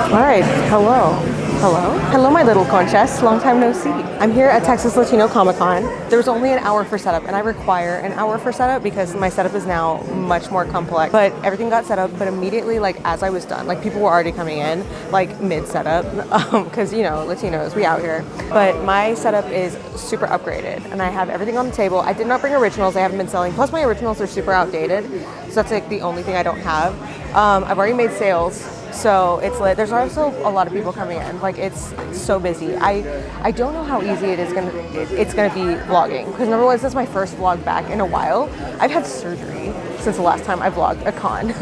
All right, hello. Hello? Hello, my little conchas. Long time no see. I'm here at Texas Latino Comic Con. There was only an hour for setup, and I require an hour for setup because my setup is now much more complex. But everything got set up, but immediately, like, as I was done, like, people were already coming in, like, mid-setup, because, you know, Latinos, we out here. But my setup is super upgraded, and I have everything on the table. I did not bring originals. I haven't been selling. Plus, my originals are super outdated, so that's, like, the only thing I don't have. I've already made sales. So it's lit. There's also a lot of people coming in. Like, it's so busy. I don't know how easy it's gonna be vlogging, because number one, this is my first vlog back in a while. I've had surgery since the last time I vlogged a con.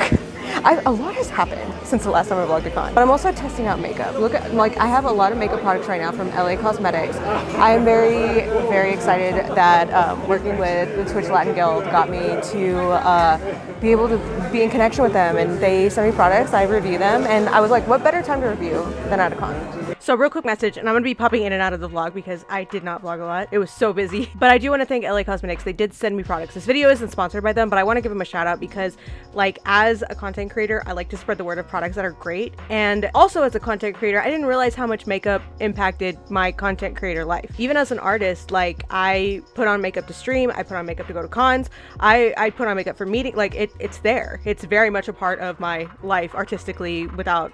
A lot has happened since the last time I vlogged a con. But I'm also testing out makeup. Look at, like, I have a lot of makeup products right now from LA Cosmetics. I am very, very excited that working with the Twitch Latin Guild got me to be able to be in connection with them, and they send me products, I review them, and I was like, what better time to review than at a con? So real quick message, and I'm gonna be popping in and out of the vlog because I did not vlog a lot. It was so busy. But I do want to thank LA Cosmetics. They did send me products. This video isn't sponsored by them, but I want to give them a shout out because, like, as a content creator, I like to spread the word of products that are great. And also as a content creator, I didn't realize how much makeup impacted my content creator life. Even as an artist, like, I put on makeup to stream, I put on makeup to go to cons, I put on makeup for meeting, like, it's there. It's very much a part of my life artistically without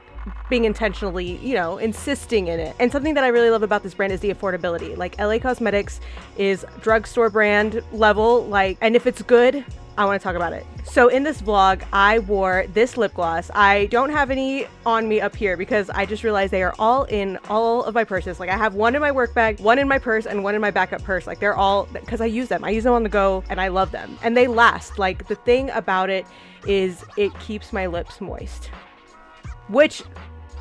being intentionally, you know, insisting in it. And something that I really love about this brand is the affordability. Like, LA Cosmetics is drugstore brand level, like, and if it's good, I want to talk about it. So in this vlog, I wore this lip gloss. I don't have any on me up here because I just realized they are all in all of my purses. Like, I have one in my work bag, one in my purse, and one in my backup purse. Like, they're all, because I use them on the go, and I love them. And they last. Like, the thing about it is it keeps my lips moist, which,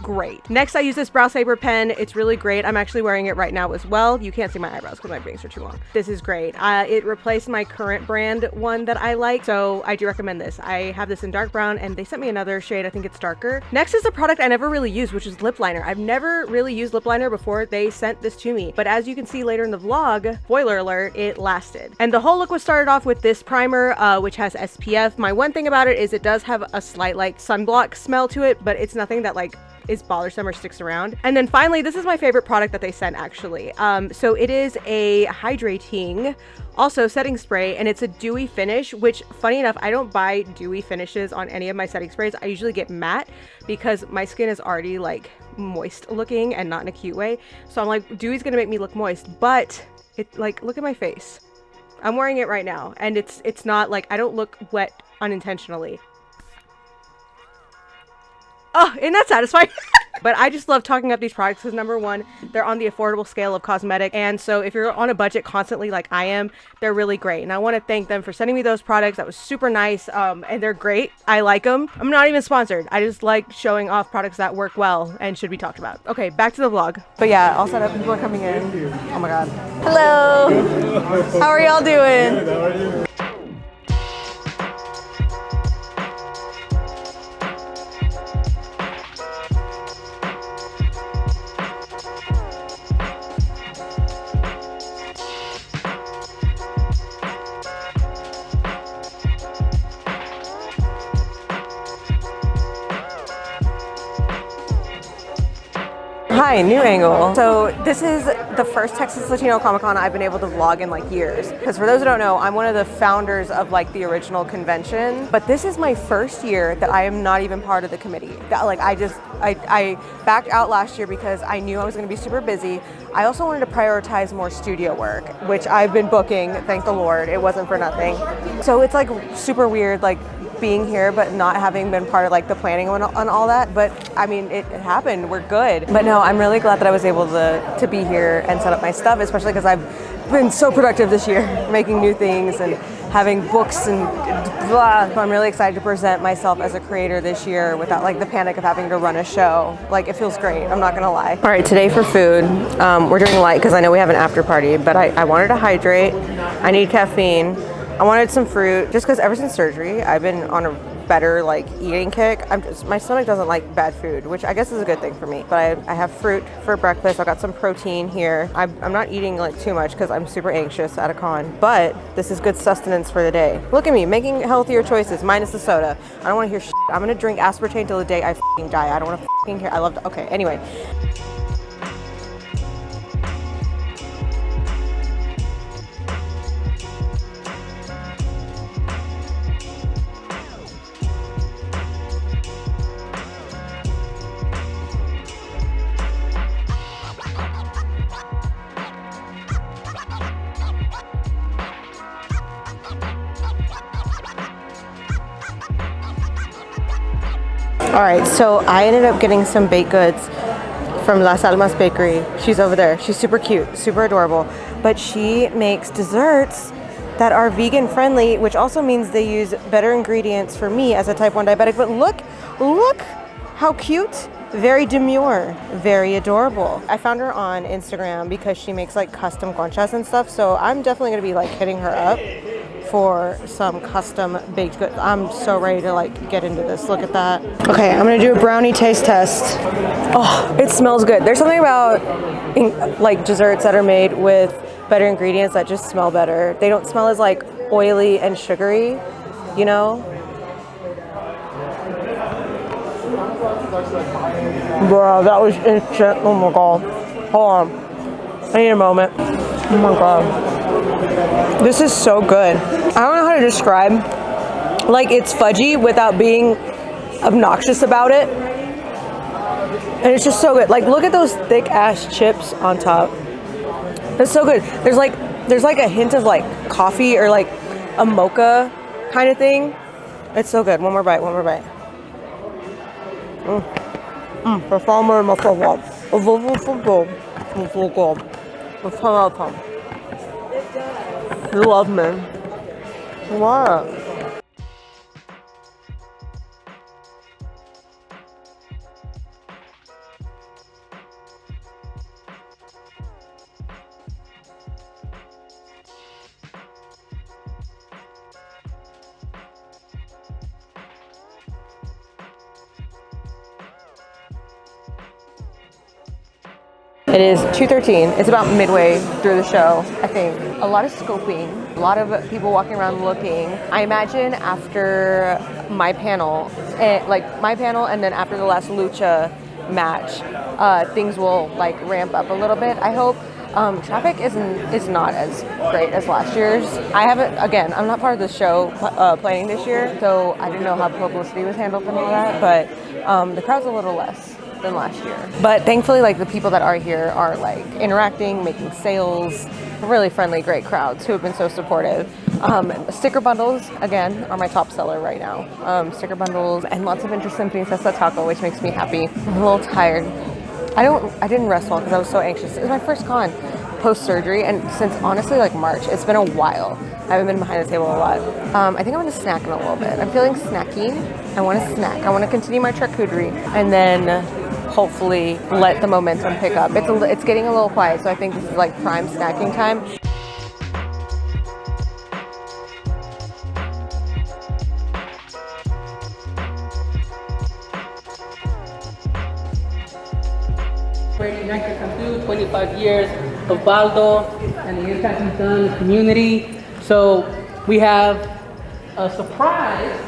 great. Next, I use this brow Saber pen. It's really great. I'm actually wearing it right now as well. You can't see my eyebrows because my bangs are too long. This is great. It replaced my current brand one that I like, so I do recommend this. I have this in dark brown, and they sent me another shade. I think it's darker. Next is a product I never really used, which is lip liner. I've never really used lip liner before they sent this to me, but as you can see later in the vlog, spoiler alert, it lasted. And the whole look was started off with this primer, which has SPF. My one thing about it is it does have a slight, like, sunblock smell to it, but it's nothing that, like, is bothersome or sticks around. And then finally, this is my favorite product that they sent, actually. So it is a hydrating, also setting spray, and it's a dewy finish, which, funny enough, I don't buy dewy finishes on any of my setting sprays. I usually get matte because my skin is already, like, moist looking, and not in a cute way. So I'm like, dewy's gonna make me look moist, but it, like, look at my face. I'm wearing it right now, and it's not like, I don't look wet unintentionally. Oh, isn't that satisfying? But I just love talking up these products because, number one, they're on the affordable scale of cosmetic. And so if you're on a budget constantly like I am, they're really great. And I want to thank them for sending me those products. That was super nice. And they're great. I like them. I'm not even sponsored. I just like showing off products that work well and should be talked about. Okay, back to the vlog. But yeah, all set up. People are coming in. Oh my God. Hello. How are y'all doing? How are you? Hi, new angle. So this is the first Texas Latino Comic Con I've been able to vlog in, like, years. Because for those who don't know, I'm one of the founders of, like, the original convention. But this is my first year that I am not even part of the committee. That, like, I backed out last year because I knew I was going to be super busy. I also wanted to prioritize more studio work, which I've been booking, thank the Lord. It wasn't for nothing. So it's, like, super weird, like, being here but not having been part of, like, the planning on all that. But I mean, it happened. We're good. But no, I'm really glad that I was able to be here and set up my stuff, especially because I've been so productive this year, making new things and having books and blah. So I'm really excited to present myself as a creator this year without, like, the panic of having to run a show. Like, it feels great. I'm not gonna lie. All right, today for food, we're doing light because I know we have an after party, but I wanted to hydrate. I need caffeine. I wanted some fruit just because ever since surgery, I've been on a better, like, eating kick. My stomach doesn't like bad food, which I guess is a good thing for me. But I have fruit for breakfast. I got some protein here. I'm not eating, like, too much because I'm super anxious at a con, but this is good sustenance for the day. Look at me making healthier choices minus the soda. I don't want to hear shit I'm gonna drink aspartame till the day I fucking die. I don't wanna fucking care. I love, okay, anyway. All right, so I ended up getting some baked goods from Las Almas Bakery. She's over there. She's super cute, super adorable. But she makes desserts that are vegan friendly, which also means they use better ingredients for me as a type 1 diabetic. But look how cute. Very demure, very adorable. I found her on Instagram because she makes like custom conchas and stuff. So I'm definitely gonna be like hitting her up for some custom baked goods. I'm so ready to like get into this. Look at that. Okay, I'm gonna do a brownie taste test. Oh, it smells good. There's something about like desserts that are made with better ingredients that just smell better. They don't smell as like oily and sugary, you know? Bro, that was instant. Oh my god. Hold on. I need a moment. Oh my god. This is so good. I don't know how to describe. Like, it's fudgy without being obnoxious about it. And it's just so good. Like, look at those thick ass chips on top. It's so good. There's like a hint of like coffee or like a mocha kind of thing. It's so good. One more bite, one more bite. Performer my favorite. You love me. What? It is 2:13. It's about midway through the show, I think. A lot of scoping, a lot of people walking around looking. I imagine after my panel, and then after the last lucha match, things will like ramp up a little bit, I hope. Traffic is not as great as last year's. Again, I'm not part of the show planning this year, so I didn't know how publicity was handled and all that, but the crowd's a little less than last year. But thankfully, like, the people that are here are like interacting, making sales, really friendly, great crowds who have been so supportive. Sticker bundles, again, are my top seller right now. Sticker bundles and lots of interest in Princesa Taco, which makes me happy. I'm a little tired. I didn't rest well because I was so anxious. It was my first con post-surgery, and since honestly like March, it's been a while. I haven't been behind the table a lot. I think I'm gonna snack in a little bit. I'm feeling snacky. I want to snack. I want to continue my charcuterie, and then hopefully let the momentum pick up. It's getting a little quiet, so I think this is like prime snacking time. Great United can do, 25 years of Baldo and the impact he's done in the community. So we have a surprise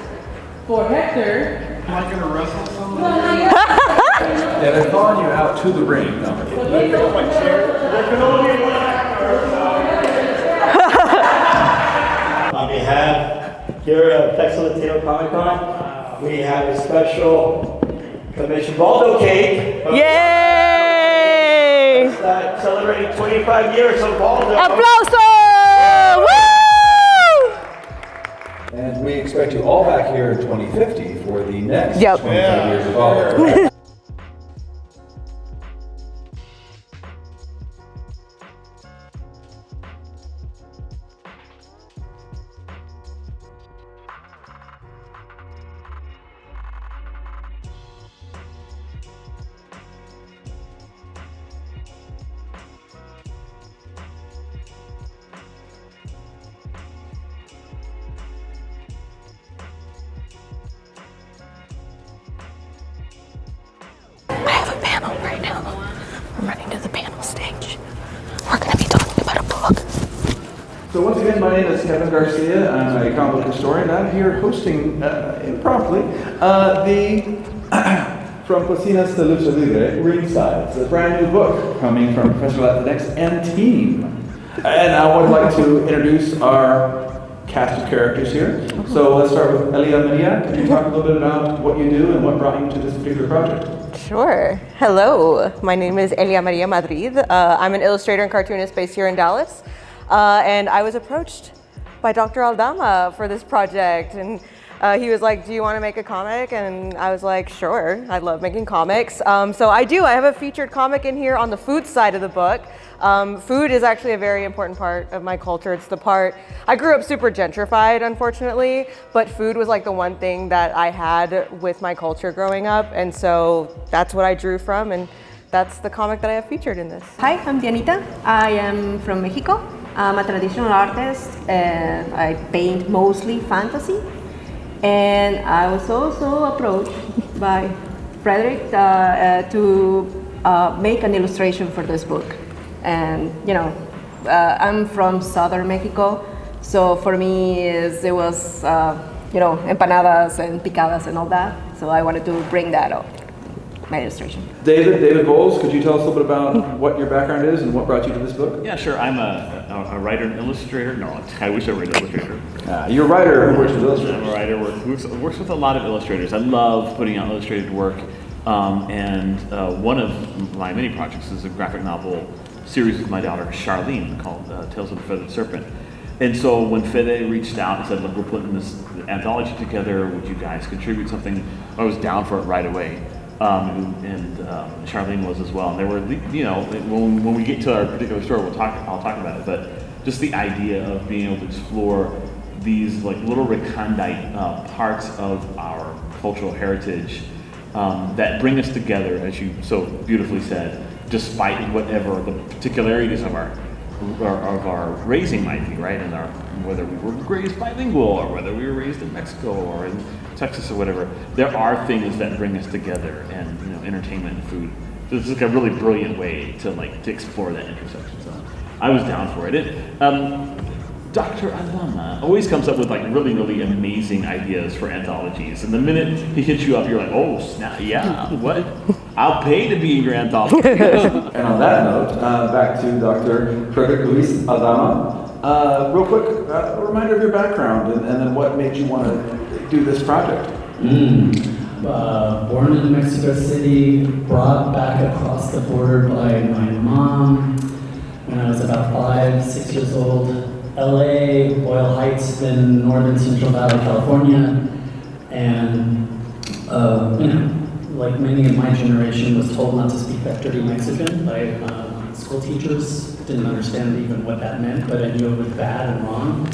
for Hector. Am I going to wrestle someone? Yeah, they're calling you out to the ring. No. On behalf here at Texas Latino Comic Con, we have a special commission Baldo cake. Yay! Celebrating 25 years of Baldo. Applauso! Woo! And we expect you all back here in 2050 for the next Yep. 25 years of Baldo. So once again, my name is Kevin Garcia. I'm a comic book historian. I'm here hosting, impromptu, the From Cocinas to Lucha Libre, Ringside. It's a brand new book coming from Professor Latinx and team. And I would like to introduce our cast of characters here. So let's start with Elia Maria. Could you talk a little bit about what you do and what brought you to this particular project? Sure. Hello, my name is Elia Maria Madrid. I'm an illustrator and cartoonist based here in Dallas. And I was approached by Dr. Aldama for this project. And he was like, do you want to make a comic? And I was like, sure, I love making comics. So I do. I have a featured comic in here on the food side of the book. Food is actually a very important part of my culture. It's the part, I grew up super gentrified, unfortunately, but food was like the one thing that I had with my culture growing up. And so that's what I drew from. And that's the comic that I have featured in this. Hi, I'm Dianita. I am from Mexico. I'm a traditional artist and I paint mostly fantasy. And I was also approached by Frederick to make an illustration for this book. And I'm from southern Mexico, so for me it was empanadas and picadas and all that. So I wanted to bring that up, my illustration. David Bowles, could you tell us a little bit about what your background is and what brought you to this book? Yeah, sure. I'm a writer and illustrator. No, I wish I were an illustrator. You're a writer who works with illustrators. I'm a writer who works with a lot of illustrators. I love putting out illustrated work. And one of my many projects is a graphic novel series with my daughter Charlene called Tales of the Feathered Serpent. And so when Fede reached out and said, look, we're putting this anthology together, would you guys contribute something? I was down for it right away. And Charlene was as well. And there were, when we get to our particular story, I'll talk about it, but just the idea of being able to explore these like little recondite parts of our cultural heritage that bring us together, as you so beautifully said, despite whatever the particularities of our raising might be, right? And whether we were raised bilingual or whether we were raised in Mexico or in Texas or whatever, there are things that bring us together, and entertainment and food. So it's like a really brilliant way to explore that intersection. So I was down for it. Dr. Aldama always comes up with really, really amazing ideas for anthologies. And the minute he hits you up, you're like, oh, snap, yeah, what? I'll pay to be in your anthology. And on that note, back to Dr. Frederick Luis Aldama. Real quick, a reminder of your background and then what made you want to do this project. Born in Mexico City, brought back across the border by my mom when I was about 5-6 years old. LA, Boyle Heights, then northern Central Valley, California, and like many of my generation, was told not to speak that dirty Mexican by school teachers. Didn't understand even what that meant, but I knew it was bad and wrong.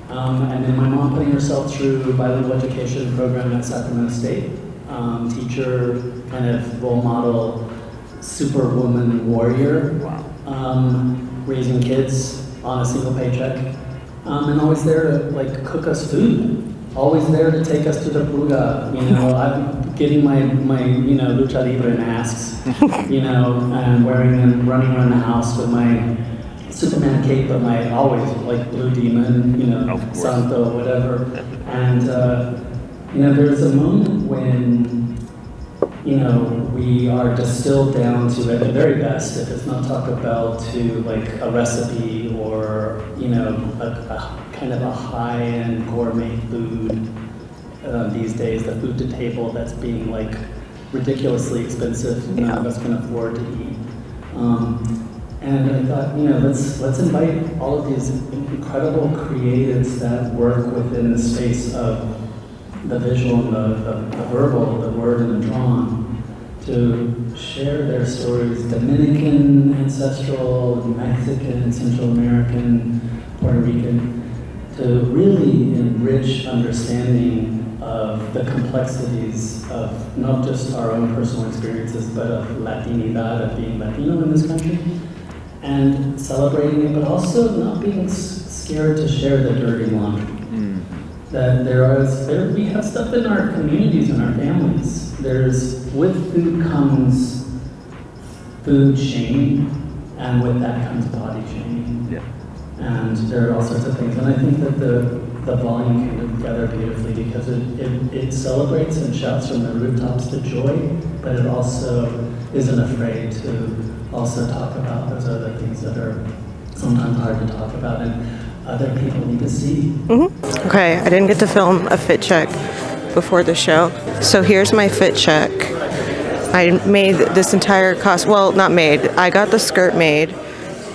And then my mom putting herself through a bilingual education program at Sacramento State, teacher, kind of role model, superwoman warrior, raising kids on a single paycheck, and always there to cook us food, always there to take us to the pulga. I'm getting my lucha libre masks, and wearing them, running around the house with my Superman cape, but my always Blue Demon, Santo, whatever. And there's a moment when we are distilled down to, at the very best, if it's not Taco Bell, to a recipe or a kind of a high-end gourmet food these days, the food to table that's being ridiculously expensive. None of us can afford to eat. And I thought, let's invite all of these incredible creatives that work within the space of the visual and the verbal, the word and the drawn, to share their stories, Dominican, ancestral, Mexican, Central American, Puerto Rican, to really enrich understanding of the complexities of not just our own personal experiences, but of Latinidad, of being Latino in this country, and celebrating it, but also not being scared to share the dirty laundry. That we have stuff in our communities and our families. With food comes food shaming, and with that comes body shaming. Yeah. and there are all sorts of things. And I think that the volume came together beautifully because it celebrates and shouts from the rooftops to joy, but it also isn't afraid to also talk about those other things that are sometimes hard to talk about and other people need to see. Okay, I didn't get to film a fit check before the show. So here's my fit check. I made this entire costume. Well, not made. I got the skirt made.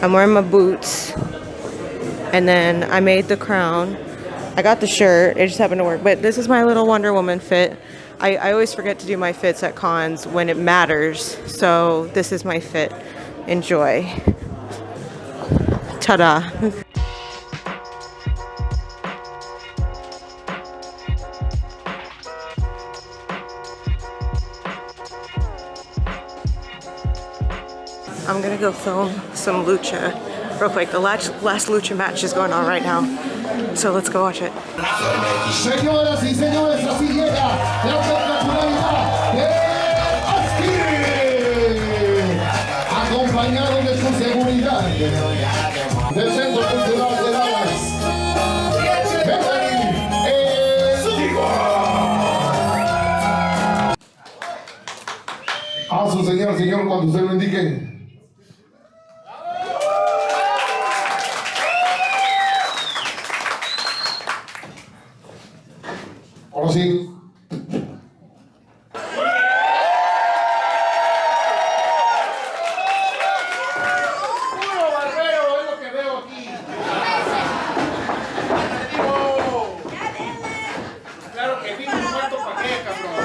I'm wearing my boots. And then I made the crown. I got the shirt. It just happened to work. But this is my little Wonder Woman fit. I always forget to do my fits at cons when it matters. So this is my fit. Enjoy. Ta-da. I'm gonna go film some lucha real quick. The last lucha match is going on right now. So let's go watch it. Señoras y señores, así llega la espectacularidad de Askiri, acompañado de su seguridad del Centro Cultural de Dallas. A su señor, cuando usted lo indique. Ahora sí. Puro barbero es lo que veo aquí. Claro que vino muerto pa' qué, cabrón.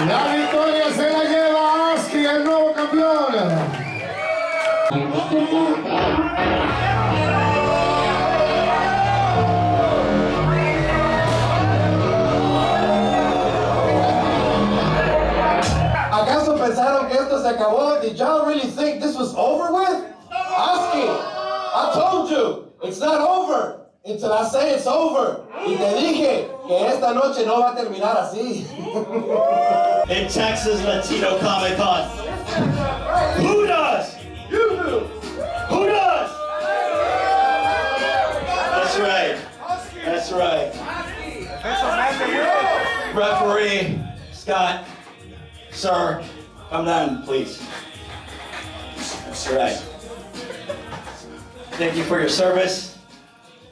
La victoria se la lleva Aski, el nuevo campeón. ¿Acaso pensaron que esto se acabó? Did y'all really think this was over with? Aski, I told you, it's not over until I say it's over. Y te dije que esta noche no va a terminar así. In Texas Latino Comic Con. Who does? You do. Who does? That's right. That's right. Referee Scott, sir, come down, please. That's right. Thank you for your service.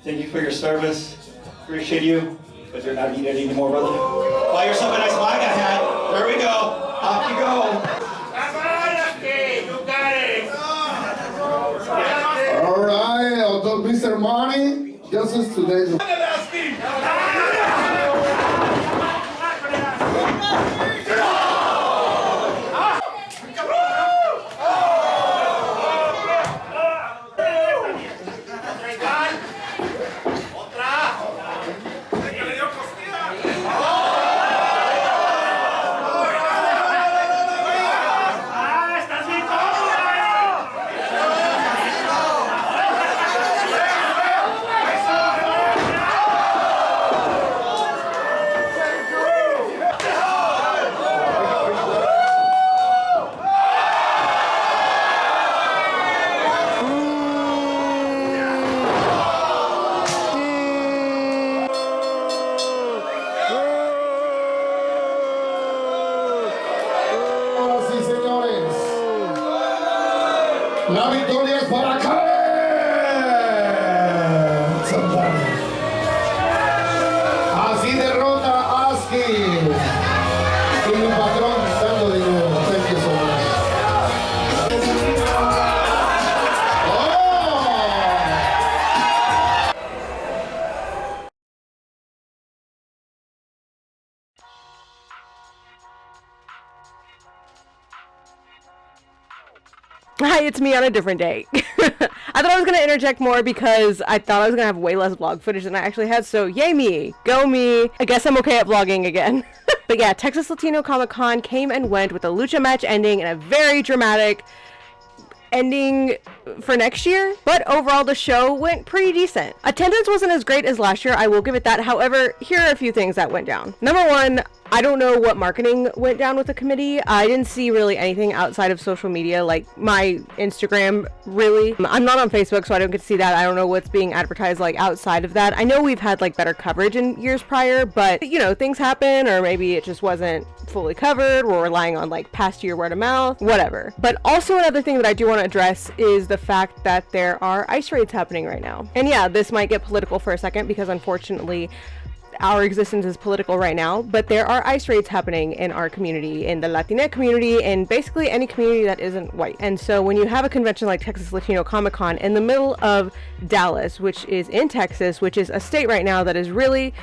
Thank you for your service. Appreciate you, but you're not needed anymore, brother. Oh, you're so nice. Well, I got a hat. There we go. Off you go. All right, although Mr. Money, just as today's. La victoria es para Karen. Así derrota a Aski. Y mi patrón dando dinero. Thank you so much. Hi, it's me on a different day. I thought I was going to interject more because I thought I was going to have way less vlog footage than I actually had, so yay me, go me. I guess I'm okay at vlogging again. But yeah, Texas Latino Comic Con came and went with a lucha match ending and a very dramatic ending for next year, but overall the show went pretty decent. Attendance wasn't as great as last year, I will give it that. However, here are a few things that went down. Number one, I don't know what marketing went down with the committee. I didn't see really anything outside of social media, like my Instagram, really. I'm not on Facebook, so I don't get to see that. I don't know what's being advertised like outside of that. I know we've had like better coverage in years prior, but you know, things happen, or maybe it just wasn't fully covered. We're relying on like past year word of mouth, whatever. But also another thing that I do want to address is the fact that there are ICE raids happening right now. And yeah, this might get political for a second because unfortunately our existence is political right now, but there are ICE raids happening in our community, in the Latinx community, and basically any community that isn't white. And so when you have a convention like Texas Latino Comic Con in the middle of Dallas, which is in Texas, which is a state right now that is really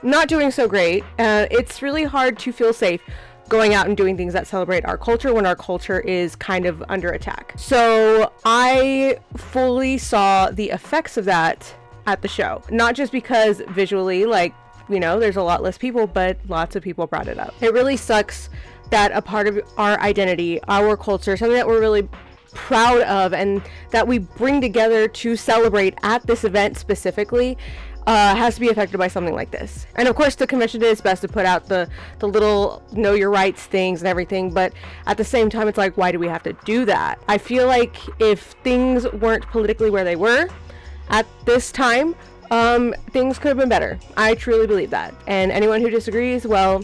not doing so great, it's really hard to feel safe going out and doing things that celebrate our culture when our culture is kind of under attack. So I fully saw the effects of that at the show, not just because visually, like, you know, there's a lot less people, but lots of people brought it up. It really sucks that a part of our identity, our culture, something that we're really proud of and that we bring together to celebrate at this event specifically, has to be affected by something like this. And of course the convention did its best to put out the little know your rights things and everything, but at the same time it's like, why do we have to do that? I feel like if things weren't politically where they were at this time, things could have been better. I truly believe that. And anyone who disagrees, well,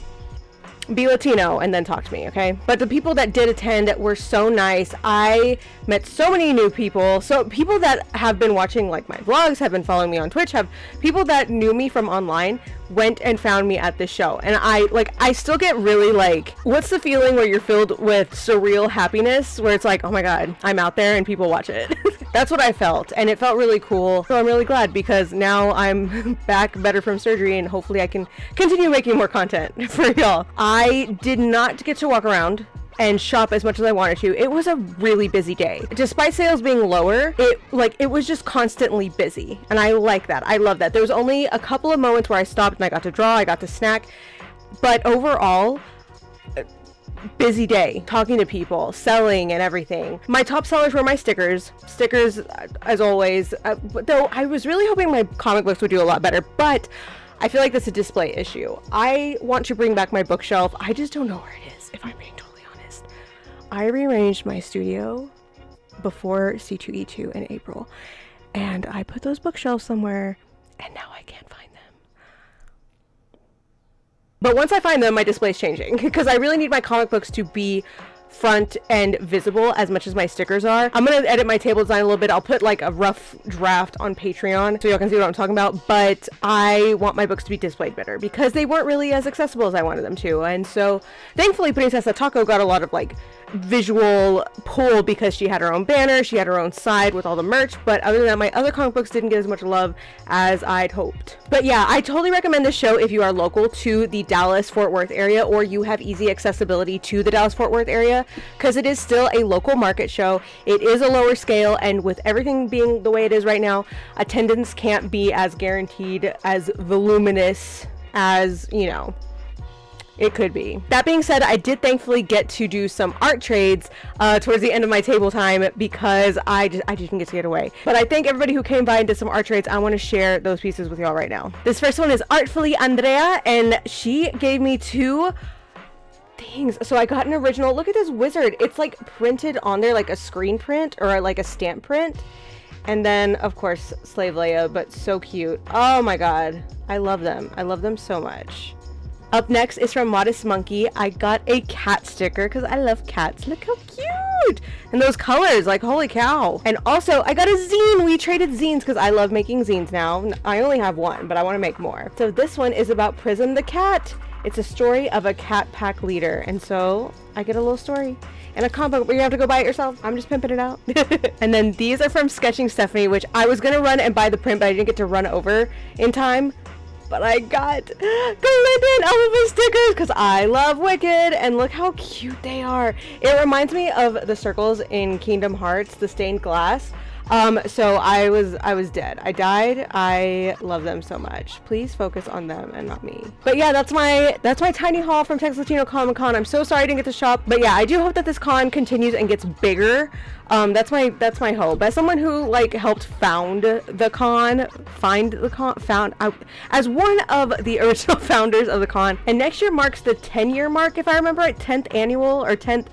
be Latino and then talk to me, okay? But the people that did attend were so nice. I met so many new people. So people that have been watching like my vlogs, have been following me on Twitch, have people that knew me from online went and found me at this show. And I still get really like, what's the feeling where you're filled with surreal happiness where it's like, oh my God, I'm out there and people watch it. That's what I felt, and it felt really cool. So I'm really glad because now I'm back better from surgery and hopefully I can continue making more content for y'all. I did not get to walk around and shop as much as I wanted to. It was a really busy day. Despite sales being lower, it was just constantly busy. And I like that. I love that. There was only a couple of moments where I stopped and I got to draw, I got to snack. But overall, busy day, talking to people, selling and everything. My top sellers were my stickers as always, though I was really hoping my comic books would do a lot better, but I feel like that's a display issue. I want to bring back my bookshelf. I just don't know where it is, if I'm being totally honest. I rearranged my studio before C2E2 in April, and I put those bookshelves somewhere, and now I can't find them. But once I find them, my display's changing because I really need my comic books to be front and visible as much as my stickers are. I'm gonna edit my table design a little bit. I'll put like a rough draft on Patreon so y'all can see what I'm talking about, but I want my books to be displayed better because they weren't really as accessible as I wanted them to. And so thankfully Princesa Taco got a lot of like visual pull because she had her own banner, she had her own side with all the merch, but other than that, my other comic books didn't get as much love as I'd hoped. But yeah, I totally recommend this show if you are local to the Dallas-Fort Worth area or you have easy accessibility to the Dallas-Fort Worth area, because it is still a local market show. It is a lower scale, and with everything being the way it is right now, attendance can't be as guaranteed, as voluminous as, you know, it could be. That being said, I did thankfully get to do some art trades towards the end of my table time because I didn't get to get away. But I thank everybody who came by and did some art trades. I want to share those pieces with y'all right now. This first one is Artfully Andrea, and she gave me two things. So I got an original. Look at this wizard. It's like printed on there like a screen print or like a stamp print. And then of course Slave Leia, but so cute. Oh my God. I love them. I love them so much. Up next is from Modest Monkey. I got a cat sticker because I love cats. Look how cute! And those colors, like holy cow. And also I got a zine. We traded zines because I love making zines now. I only have one, but I want to make more. So this one is about Prism the cat. It's a story of a cat pack leader. And so I get a little story and a comic book where you have to go buy it yourself. I'm just pimping it out. And then these are from Sketching Stephanie, which I was gonna run and buy the print, but I didn't get to run over in time. But I got Glendon Elphaba stickers because I love Wicked, and look how cute they are. It reminds me of the circles in Kingdom Hearts, the stained glass. So I was dead. I died. I love them so much. Please focus on them and not me. But yeah, that's my tiny haul from Texas Latino Comic Con. I'm so sorry I didn't get to shop, but yeah, I do hope that this con continues and gets bigger. That's my hope. As someone who like helped found the con, as one of the original founders of the con, and next year marks the 10-year mark, if I remember right, 10th annual or 10th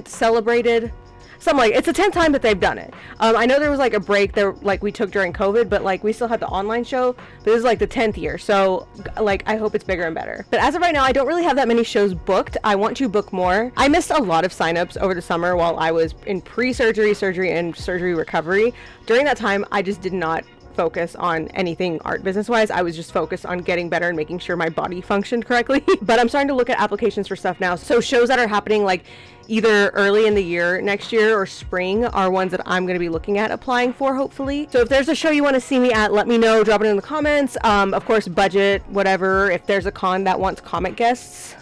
celebrated. Something like, it's the 10th time that they've done it. I know there was like a break there, like we took during COVID, but like we still had the online show, but this is like the 10th year. So like, I hope it's bigger and better. But as of right now, I don't really have that many shows booked. I want to book more. I missed a lot of signups over the summer while I was in pre-surgery, surgery, and surgery recovery. During that time, I just did not focus on anything art business wise. I was just focused on getting better and making sure my body functioned correctly. But I'm starting to look at applications for stuff now. So shows that are happening like either early in the year next year or spring are ones that I'm going to be looking at applying for, hopefully. So if there's a show you want to see me at, let me know, drop it in the comments. Of course, budget, whatever. If there's a con that wants comic guests,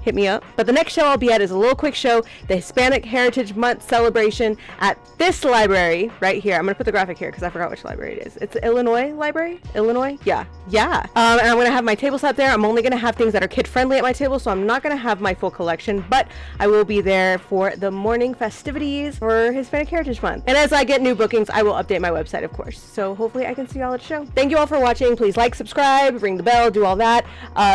hit me up. But the next show I'll be at is a little quick show, the Hispanic Heritage Month celebration at this library right here. I'm gonna put the graphic here because I forgot which library it is. It's the Illinois library? Illinois? Yeah. And I'm gonna have my table set there. I'm only gonna have things that are kid friendly at my table, so I'm not gonna have my full collection, but I will be there for the morning festivities for Hispanic Heritage Month. And as I get new bookings, I will update my website, of course. So hopefully I can see y'all at the show. Thank you all for watching. Please like, subscribe, ring the bell, do all that.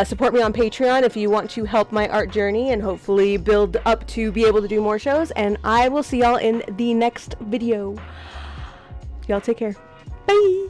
Support me on Patreon if you want to help my art journey and hopefully build up to be able to do more shows. And I will see y'all in the next video. Y'all take care. Bye.